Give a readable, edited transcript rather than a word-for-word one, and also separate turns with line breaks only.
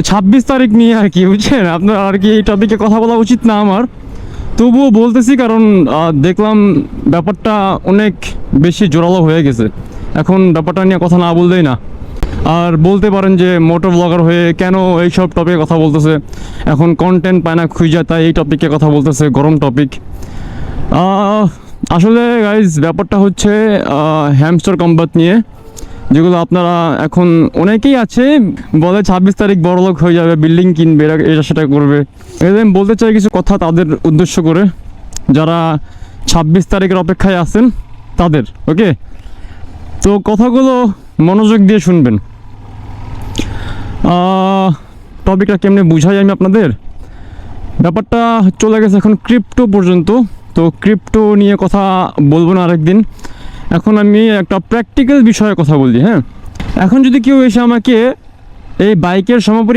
26 তারিখ নিয়ে আর কি, বুঝছেন? আপনার আর কি এই টপিকে কথা বলা উচিত না আমার, তবুও বলতেছি কারণ দেখলাম ব্যাপারটা অনেক বেশি জোরালো হয়ে গেছে। এখন ব্যাপারটা নিয়ে কথা না বললেই না। আর বলতে পারেন যে মোটর ব্লগার হয়ে কেন এইসব টপিকে কথা বলতেছে, এখন কন্টেন্ট পায় না খুঁজে, তাই এই টপিকে কথা বলতেছে, গরম টপিক। আসলে গাইজ ব্যাপারটা হচ্ছে হ্যামস্টার কম্বাত নিয়ে, যেগুলো আপনারা এখন অনেকেই আছে বলে 26 তারিখ বড়লোক হয়ে যাবে, বিল্ডিং কিনবে, এটা সেটা করবে। এদের আমি বলতে চাই কিছু কথা তাদের উদ্দেশ্য করে, যারা 26 তারিখের অপেক্ষায় আছেন তাদের। ওকে, তো কথাগুলো মনোযোগ দিয়ে শুনবেন। টপিকটা কেমনে বুঝাই আমি আপনাদের, ব্যাপারটা চলে গেছে এখন ক্রিপ্টো পর্যন্ত। তো ক্রিপ্টো নিয়ে কথা বলবো না আরেকদিন, এখন আমি একটা প্র্যাকটিক্যাল বিষয়ে কথা বলি। হ্যাঁ, এখন যদি কেউ এসে আমাকে এই বাইকের সমাপরি